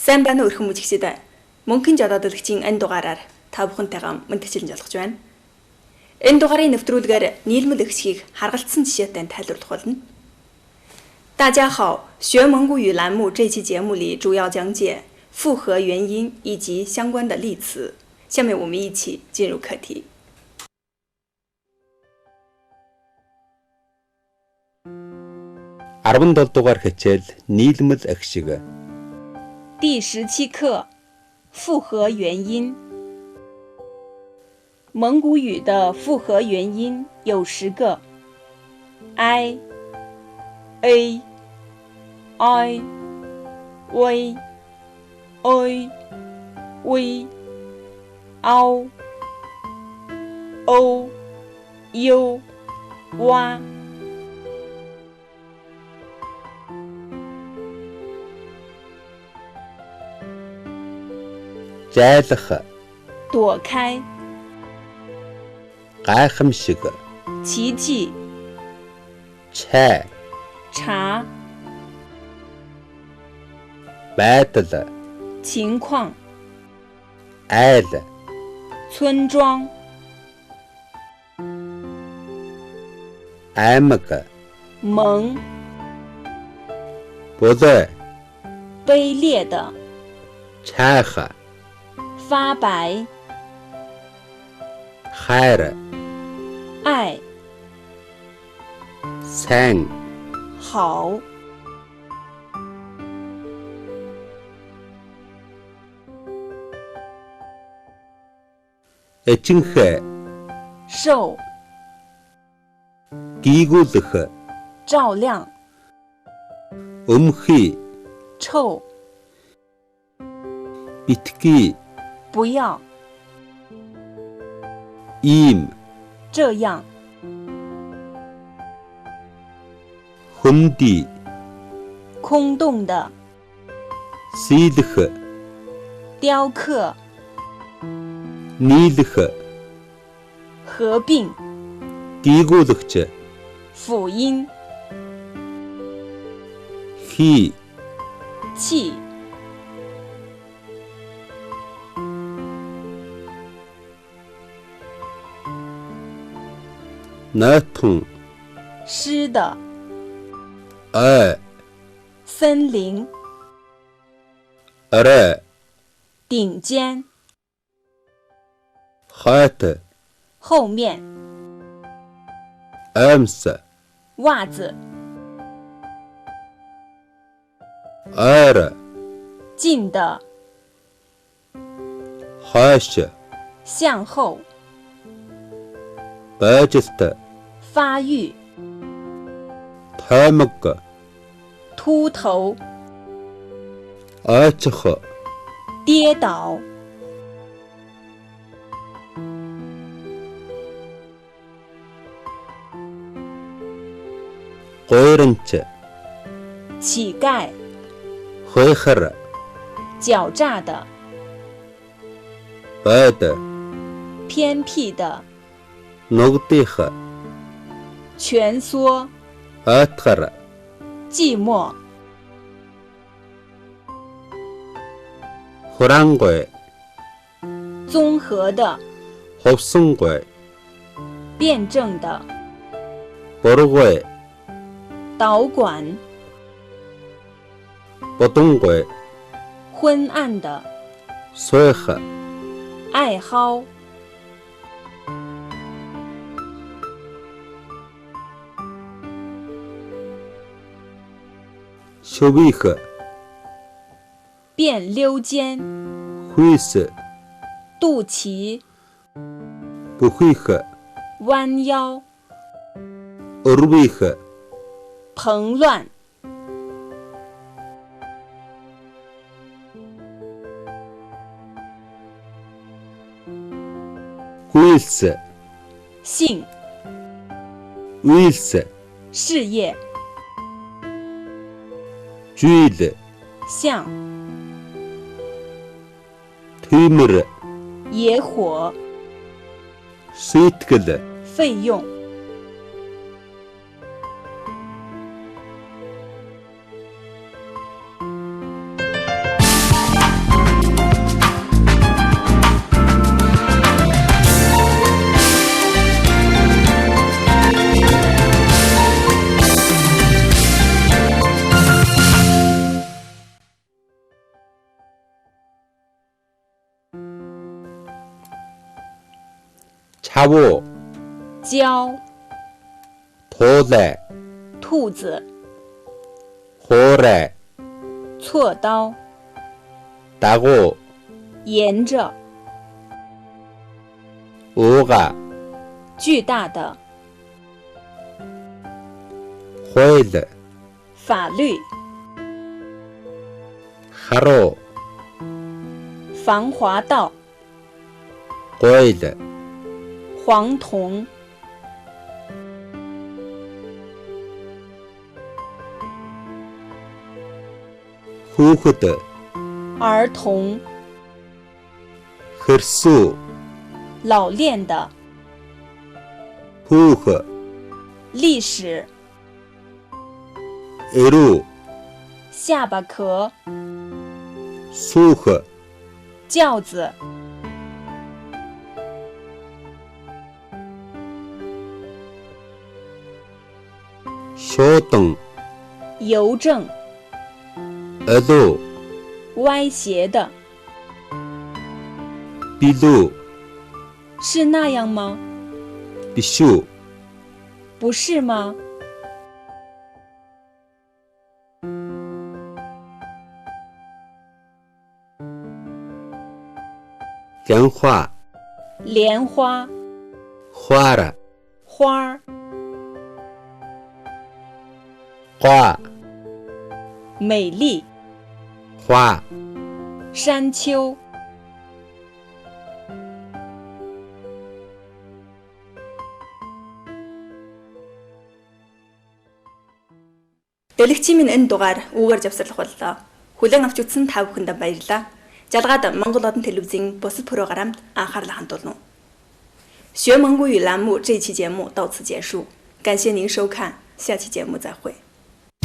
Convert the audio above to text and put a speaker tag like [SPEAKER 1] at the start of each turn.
[SPEAKER 1] Сайн байна уу өрхөн мужигчид. Мөнхийн жодоодлогчийн энэ дугаараар та бүхэнтэйгээ мэдчилэн жолгож байна. Энэ дугаарын нэвтрүүлгээр нийлмэл өгсгийг харгалзсан жишээтэй тайлбарлах болно. 大家好，学蒙古语栏目这期节目里主要讲解复合元音以及相关的例词。下面我们一起进入课题。
[SPEAKER 2] 17 дугаар хичээл нийлмэл өгсгийг
[SPEAKER 1] 第17课复合元音。蒙古语的复合元音有10个 ：i、a、i、v、a、v、ao、o、u、哇。
[SPEAKER 2] зайлах
[SPEAKER 1] 躲开
[SPEAKER 2] гайхамшиг
[SPEAKER 1] 奇迹
[SPEAKER 2] чай
[SPEAKER 1] 茶
[SPEAKER 2] байдал
[SPEAKER 1] 情况
[SPEAKER 2] айл
[SPEAKER 1] 村庄
[SPEAKER 2] аймаг
[SPEAKER 1] 蒙
[SPEAKER 2] бодой
[SPEAKER 1] 卑劣的
[SPEAKER 2] чайх
[SPEAKER 1] 发白
[SPEAKER 2] хайр
[SPEAKER 1] 爱
[SPEAKER 2] сайн
[SPEAKER 1] 好
[SPEAKER 2] эчинх
[SPEAKER 1] 受
[SPEAKER 2] гийгүүлэх
[SPEAKER 1] 照亮
[SPEAKER 2] өмхий
[SPEAKER 1] 臭
[SPEAKER 2] битгий
[SPEAKER 1] 不要
[SPEAKER 2] ийм
[SPEAKER 1] 这样
[SPEAKER 2] хүндий
[SPEAKER 1] 空洞的
[SPEAKER 2] сийлэх
[SPEAKER 1] 雕刻
[SPEAKER 2] нийлэх
[SPEAKER 1] 合并
[SPEAKER 2] гийгүүлэгч
[SPEAKER 1] 辅音
[SPEAKER 2] хий
[SPEAKER 1] 气
[SPEAKER 2] нойтхон
[SPEAKER 1] 湿的
[SPEAKER 2] ой
[SPEAKER 1] 森林
[SPEAKER 2] орой
[SPEAKER 1] 顶尖
[SPEAKER 2] хойт
[SPEAKER 1] 后面
[SPEAKER 2] оймс
[SPEAKER 1] 袜子
[SPEAKER 2] ойр
[SPEAKER 1] 近的
[SPEAKER 2] хойш
[SPEAKER 1] 向后
[SPEAKER 2] бойжилт
[SPEAKER 1] 发育
[SPEAKER 2] тоймог
[SPEAKER 1] 秃头
[SPEAKER 2] ойчих
[SPEAKER 1] 跌倒
[SPEAKER 2] гойронч
[SPEAKER 1] 乞丐
[SPEAKER 2] хойхор
[SPEAKER 1] 狡诈的
[SPEAKER 2] бойд
[SPEAKER 1] 偏僻的
[SPEAKER 2] нугдих
[SPEAKER 1] 蜷缩
[SPEAKER 2] ойтгор
[SPEAKER 1] 寂寞
[SPEAKER 2] хураангуй
[SPEAKER 1] 综合的
[SPEAKER 2] хувсангуй
[SPEAKER 1] 辩证的
[SPEAKER 2] бургуй
[SPEAKER 1] 导管
[SPEAKER 2] будангуй
[SPEAKER 1] 昏暗的
[SPEAKER 2] суйх
[SPEAKER 1] 爱好
[SPEAKER 2] шөвих
[SPEAKER 1] 变溜肩
[SPEAKER 2] хүйс
[SPEAKER 1] 肚脐
[SPEAKER 2] бүхийх
[SPEAKER 1] 弯腰
[SPEAKER 2] өрвих
[SPEAKER 1] 蓬乱
[SPEAKER 2] гүйлс
[SPEAKER 1] 性
[SPEAKER 2] үйлс
[SPEAKER 1] 事业
[SPEAKER 2] жуйл
[SPEAKER 1] 像
[SPEAKER 2] түймэр
[SPEAKER 1] 野火
[SPEAKER 2] шийтгэл
[SPEAKER 1] 费用
[SPEAKER 2] 「 차보,
[SPEAKER 1] 胶、
[SPEAKER 2] 도대,
[SPEAKER 1] 兔子、
[SPEAKER 2] 호래,
[SPEAKER 1] 锉刀、
[SPEAKER 2] 따고,
[SPEAKER 1] 沿着、
[SPEAKER 2] 우가,
[SPEAKER 1] 巨大的、
[SPEAKER 2] 호이드,
[SPEAKER 1] 法律、
[SPEAKER 2] 하로,
[SPEAKER 1] 防滑道、
[SPEAKER 2] 고이드,
[SPEAKER 1] 黄铜、
[SPEAKER 2] 후후드,
[SPEAKER 1] 儿童、
[SPEAKER 2] 흑수,
[SPEAKER 1] 老练的、
[SPEAKER 2] 후흐,
[SPEAKER 1] 历史、
[SPEAKER 2] 에루,
[SPEAKER 1] 下巴壳、
[SPEAKER 2] 수흐,
[SPEAKER 1] 轿子、
[SPEAKER 2] 쇼등,
[SPEAKER 1] 邮政、
[SPEAKER 2] 어두,
[SPEAKER 1] 歪斜的，
[SPEAKER 2] 비두,
[SPEAKER 1] 是那样吗？
[SPEAKER 2] 비슈,
[SPEAKER 1] 不是吗？
[SPEAKER 2] 경화,
[SPEAKER 1] 莲花、
[SPEAKER 2] 화라,
[SPEAKER 1] 花儿、
[SPEAKER 2] 과,
[SPEAKER 1] 美丽、
[SPEAKER 2] 화,
[SPEAKER 1] 山丘、 Дэлгэцийн минь энэ дугаар үүгээр завсарлах боллоо. Хүлээн авч үзсэн та бүхэнд баярлалаа. Жалгаад Монгол Одон телевизийн бусад программд анхаарлаа хандуулна. 学蒙古语栏目这一期节目到此结束，感谢您收看，下期节目再会。